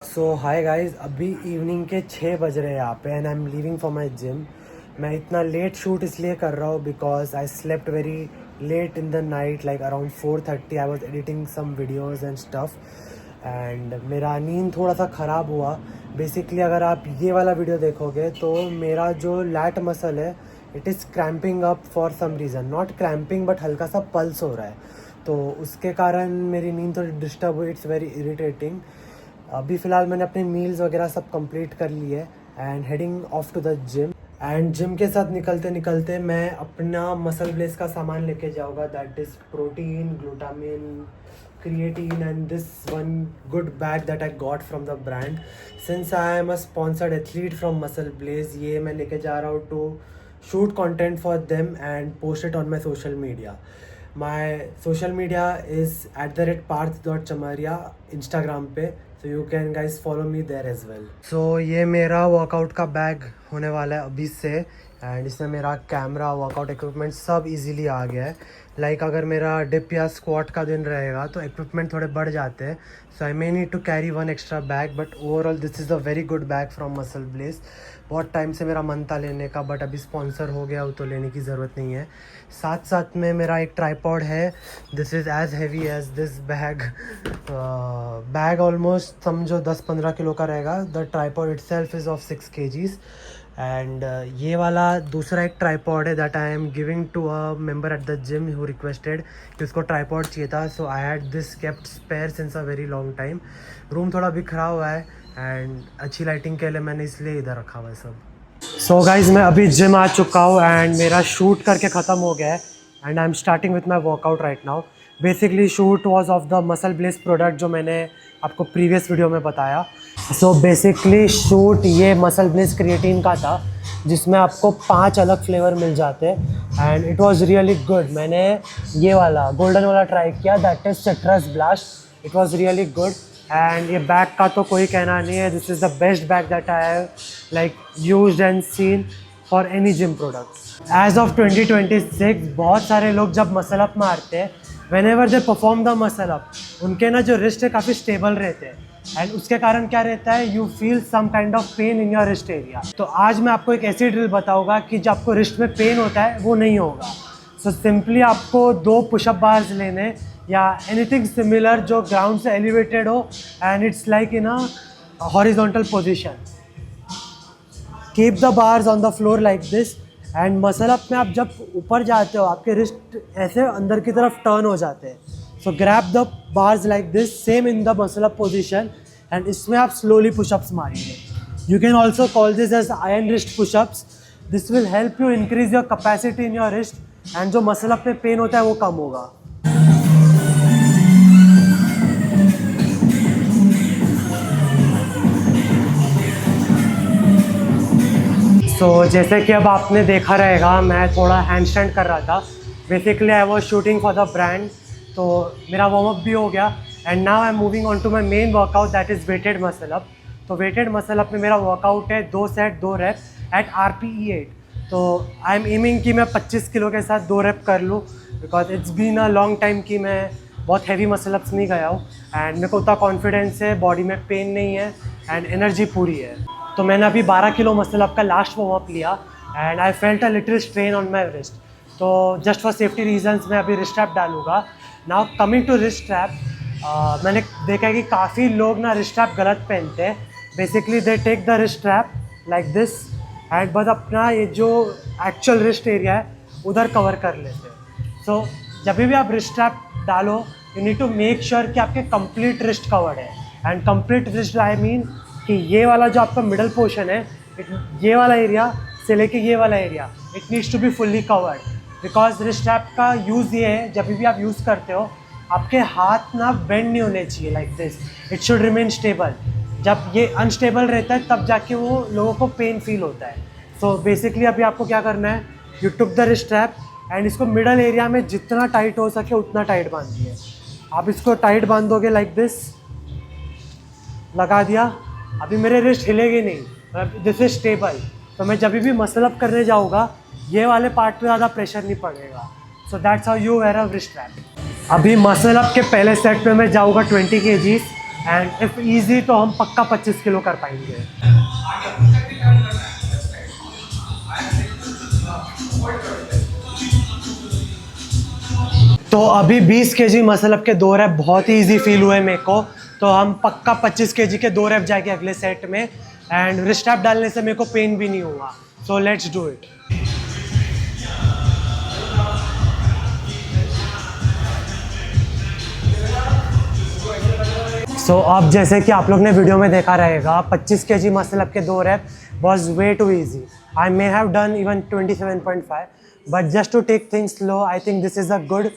सो hi guys, अभी evening के 6 बज रहे हैं यहाँ पे and I am leaving for my gym. मैं इतना लेट शूट इसलिए कर रहा हूँ because I slept very late in the night, like around 4:30 I was editing some videos and stuff and मेरा नींद थोड़ा सा ख़राब हुआ। बेसिकली अगर आप ये वाला वीडियो देखोगे तो मेरा जो लैट मसल है it is cramping up for some reason, not cramping but हल्का सा पल्स हो रहा है, तो उसके कारण मेरी नींद थोड़ी डिस्टर्ब हुई। It's very irritating. अभी फ़िलहाल मैंने अपने मील्स वगैरह सब कंप्लीट कर लिए and heading off to the gym. And gym के साथ निकलते निकलते मैं अपना मसल ब्लेस का सामान लेके जाऊँगा, that is protein, glutamine, creatine and this one good bag that I got from the brand. Since I am a sponsored athlete from Muscle Blaze, ये मैं लेके जा रहा हूँ to shoot content for them and post it on my social media. My social media is @parth.chamaria Instagram पे, so you can guys follow me there as well. So ये मेरा workout का बैग होने वाला है अभी से एंड इसमें मेरा कैमरा, वर्कआउट इक्विपमेंट सब इजीली आ गया है। लाइक अगर मेरा डिप या स्क्वाट का दिन रहेगा तो इक्विपमेंट थोड़े बढ़ जाते हैं, so I may need to carry one extra bag, but overall this is a very good bag from MuscleBlaze. बहुत टाइम से मेरा मन था लेने का बट अभी स्पॉन्सर हो गया हो तो लेने की ज़रूरत नहीं है। साथ साथ में मेरा एक ट्राईपॉड है, this is as heavy as this bag. Bag almost समझो 10-15 किलो का रहेगा। The tripod itself is of 6 kgs and ये वाला दूसरा एक ट्राईपॉड है that I am giving to a member at the gym who requested कि उसको ट्राईपॉड चाहिए था, so I had this kept spare since a very long time. Room थोड़ा बिखरा हुआ है एंड अच्छी लाइटिंग के लिए मैंने इसलिए इधर रखा हुआ है सब। सो गाइज मैं अभी जिम आ चुका हूँ एंड मेरा शूट करके ख़त्म हो गया है and I am starting with my workout right now. Basically shoot was of the muscle bless product जो मैंने आपको प्रीवियस वीडियो में बताया। सो बेसिकली शूट ये मसल ब्लेस क्रिएटिन का था जिसमें आपको 5 अलग फ्लेवर मिल जाते हैं and it was really good. मैंने ये वाला गोल्डन वाला ट्राई किया, that is citrus blast. It was really good and ये बैग का तो कोई कहना नहीं है, this is the best bag that I have like used and seen for any gym product. As of 2026 बहुत सारे लोग जब मसल अप मारते हैं, whenever they perform the muscle up, उनके ना जो रिस्ट है काफ़ी स्टेबल रहते हैं एंड उसके कारण क्या रहता है, you feel some kind of pain in your wrist area. तो आज मैं आपको एक ऐसी ड्रिल बताऊंगा कि जब आपको रिस्ट में पेन होता है वो नहीं होगा। सो सिंपली आपको 2 पुशअप बार्स लेने या एनीथिंग सिमिलर जो ग्राउंड से एलिवेटेड हो and it's like in a horizontal position. Keep the bars on the floor like this and muscle up में आप जब ऊपर जाते हो आपके रिस्ट ऐसे अंदर की तरफ टर्न हो जाते हैं। So grab the bars like this same in the muscle up position and इसमें आप स्लोली पुशअप्स मारेंगे। You can also call this as iron wrist pushups. This will help you increase your capacity in your wrist and जो muscle up में पेन होता है वो कम होगा। सो जैसे कि अब आपने देखा रहेगा मैं थोड़ा हैंड स्टैंड कर रहा था। Basically I was shooting for the brand, तो मेरा वार्म अप भी हो गया and now I am moving on to my main workout that is weighted muscle up. तो वेटेड मसल अप में मेरा वर्कआउट है 2 सेट 2 रेप एट RPE 8। तो आई एम एमिंग कि मैं 25 किलो के साथ 2 रेप कर लूँ because it's been a long time कि मैं बहुत हैवी मसल अप्स नहीं गया हूँ एंड मेरे को उतना कॉन्फिडेंस है, बॉडी में पेन नहीं है एंड एनर्जी पूरी है। तो मैंने अभी 12 किलो मसल अप का लास्ट वार्म अप लिया and I felt a little strain on my wrist. तो जस्ट फॉर सेफ्टी रीजंस मैं अभी रिस्ट स्ट्रैप डालूंगा। Now coming to wrist strap, मैंने देखा है कि काफ़ी लोग ना रिस्ट स्ट्रैप गलत पहनते हैं। Basically they take the wrist strap like this and बस अपना ये जो एक्चुअल रिस्ट एरिया है उधर कवर कर लेते हैं। सो जब भी आप रिस्ट स्ट्रैप डालो you need to make sure कि आपके कंप्लीट रिस्ट कवर्ड है and complete wrist I mean कि ये वाला जो आपका मिडल पोर्शन है, ये वाला एरिया से लेके ये वाला area, it needs to be fully covered because wrist strap का यूज़ ये है जब भी आप यूज़ करते हो आपके हाथ ना बेंड नहीं होने चाहिए like this, it should remain stable. जब ये अनस्टेबल रहता है तब जाके वो लोगों को पेन फील होता है। सो बेसिकली अभी आपको क्या करना है, you took the wrist strap and इसको मिडल एरिया में जितना टाइट हो सके उतना टाइट बांधिए। आप इसको टाइट बांधोगे लाइक दिस, लगा दिया, अभी मेरे रिस्ट हिलेगी नहीं, दिस इज स्टेबल। तो मैं जब भी मसल अप करने जाऊँगा ये वाले पार्ट पे ज़्यादा प्रेशर नहीं पड़ेगा। So that's how you wear a wrist strap. अभी मसल अप के पहले सेट पे मैं जाऊँगा 20 kgs एंड इफ़ इजी तो हम पक्का 25 किलो कर पाएंगे। तो अभी 20 केजी मसल अप के 2 रैप बहुत ही ईजी फील हुए मेरे को, तो हम पक्का 25 केजी के 2 रैप जाएंगे अगले सेट में। एंड रिस्ट रैप डालने से मेरे को पेन भी नहीं हुआ, सो लेट्स डू इट। सो अब जैसे कि आप लोग ने वीडियो में देखा रहेगा, 25 केजी मसल अप के 2 rep was way too easy. I may have done even 27.5, but just to take things slow I think this is a good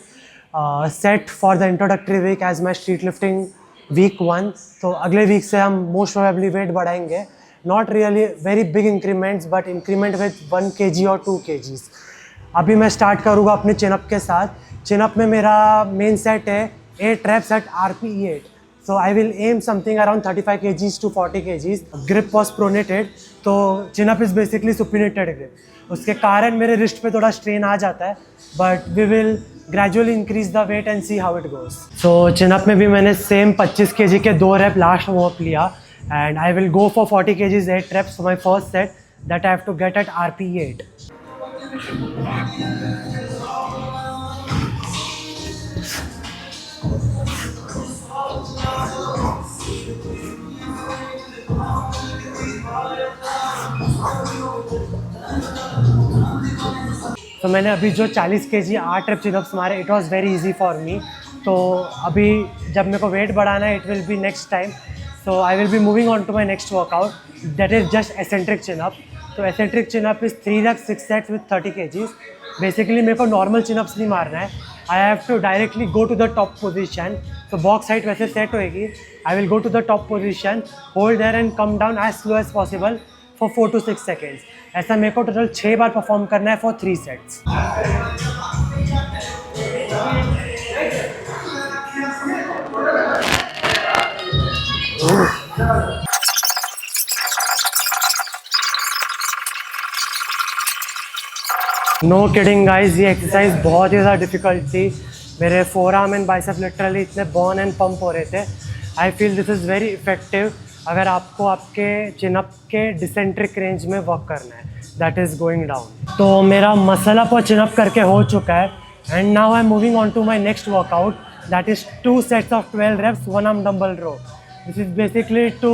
set for the introductory week as my street lifting week 1। तो अगले week से हम most probably weight बढ़ाएंगे, not really very big increments but increment with 1 kg और 2 kgs। अभी मैं start करूँगा अपने चिनअप के साथ। चिनअप में मेरा मेन सेट है 8 reps at RPE8, so I will aim something around 35 kgs to 40 kgs। grip was pronated, तो chin-up is basically supinated grip, उसके कारण मेरे रिस्ट पे थोड़ा स्ट्रेन आ जाता है, but we will gradually increase the weight and see how it goes. So chin up में भी मैंने सेम 25 kg के 2 रैप लास्ट वार्म अप लिया, and I will go for 40 kgs 8 reps for my first set that I have to get at RPE8। तो मैंने अभी जो 40 kg 8 rep chinups मारे, it was very easy for me. तो अभी जब मेरे को वेट बढ़ाना है, it will be next time, so I will be moving on to my next workout, that is just eccentric chinup. तो eccentric chinup is 3 reps 6 sets विथ 30 kgs। Basically मेरे को नॉर्मल चिनअप्स नहीं मारना है, I have to directly go to the top position. तो box height वैसे set होएगी, I will go to the top position, hold there and come down as slow as possible for 4 to 6 seconds। ऐसा मेरे को total 6 बार perform करना है for 3 sets। No kidding guys, ये exercise बहुत ही ज़्यादा डिफिकल्ट थी। मेरे forearm and bicep literally इतने बर्न एंड पंप हो रहे थे। I feel this is very effective अगर आपको आपके चिनअप के डिसेंट्रिक रेंज में वर्क करना है, दैट इज़ गोइंग डाउन। तो मेरा मसल अप और चिनअप करके हो चुका है, and now I am moving on to my next workout, that is 2 sets of 12 reps 1 arm dumbbell row। This is basically to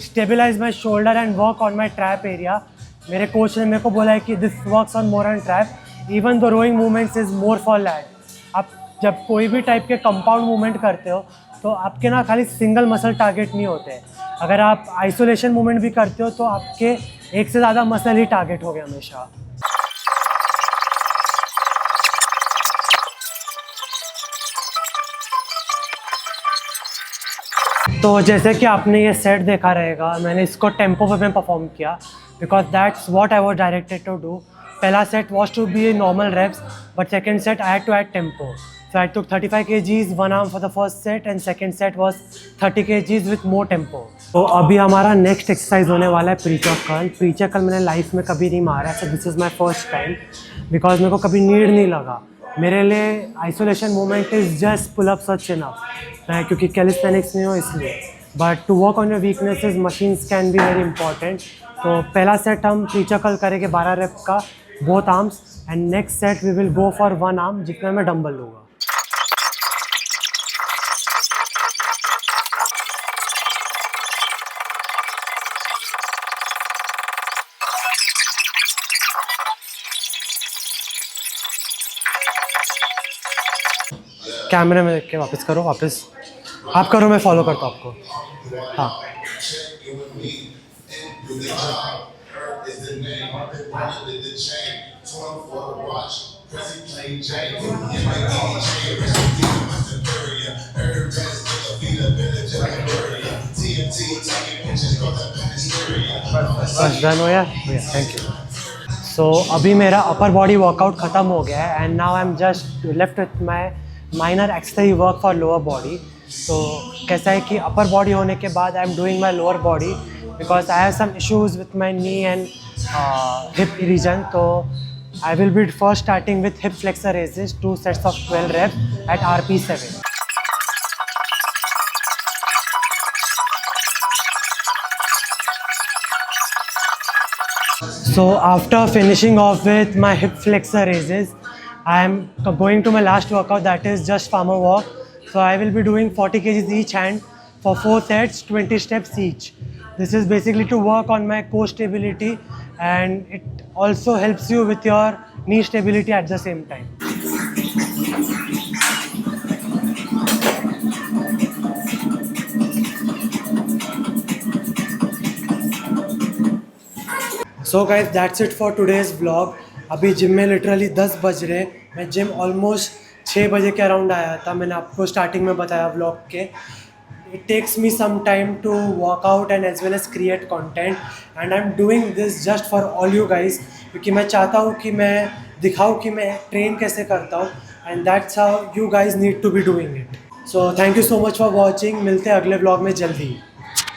stabilize my shoulder and work on my trap area. मेरे coach ने मेरे को बोला है कि this works on more on trap, even the rowing movements is more for lat. आप जब कोई भी टाइप के कंपाउंड मूवमेंट करते हो, तो आपके ना खाली सिंगल मसल टारगेट नहीं होते। अगर आप आइसोलेशन मूवमेंट भी करते हो, तो आपके एक से ज़्यादा मसल ही टारगेट हो गए हमेशा। तो जैसे कि आपने ये सेट देखा रहेगा, मैंने इसको टेम्पो पे में परफॉर्म किया, because that's what I was directed to do. पहला set was to be normal reps, but second set I had to add tempo. So I took 35 kgs 1 arm for the first set, and second set was 30 kgs with more tempo। तो अभी हमारा next exercise होने वाला है preacher curl. Preacher curl मैंने life में कभी नहीं मारा है, so this is my first time, because मेरे को कभी नीड नहीं लगा। मेरे लिए isolation movement is just pull ups और चिन अप, मैं क्योंकि कैलिस्थेनिक्स में हूँ इसलिए। But to work on your weaknesses machines can be very important. तो पहला सेट हम प्रीचर कर्ल करेंगे 12 रेप का, both arms, and next set we will go for 1 arm जिसमें मैं डंबल लूँगा। कैमरे में देख के वापस करो, वापस आप करो, मैं फॉलो करता हूँ आपको। हाँ, बस डन हो यार, थैंक यू। सो अभी मेरा अपर बॉडी वर्कआउट ख़त्म हो गया है, and now I am just left with my minor exercise work for lower body. तो कैसा है कि अपर बॉडी होने के बाद I am doing my lower body, because I have some issues with my knee and hip region. तो I will be first starting with hip flexor raises 2 sets of 12 reps at RP7। So after finishing off with my hip flexor raises, I am going to my last workout, that is just farmer walk. So I will be doing 40 kgs each hand for 4 sets, 20 steps each. This is basically to work on my core stability, and it also helps you with your knee stability at the same time. So guys that's it for today's vlog. अभी gym में literally 10 बज रहे. मैं gym almost 6 बजे के around आया था. मैंने आपको स्टार्टिंग में बताया व्लॉग के. It takes me some time to work out and as well as create content, and I am doing this just for all you guys, क्योंकि मैं चाहता हूँ कि मैं दिखाऊँ कि मैं ट्रेन कैसे करता हूँ, and that's how you guys need to be doing it. So thank you so much for watching. मिलते हैं अगले व्लॉग में जल्दी.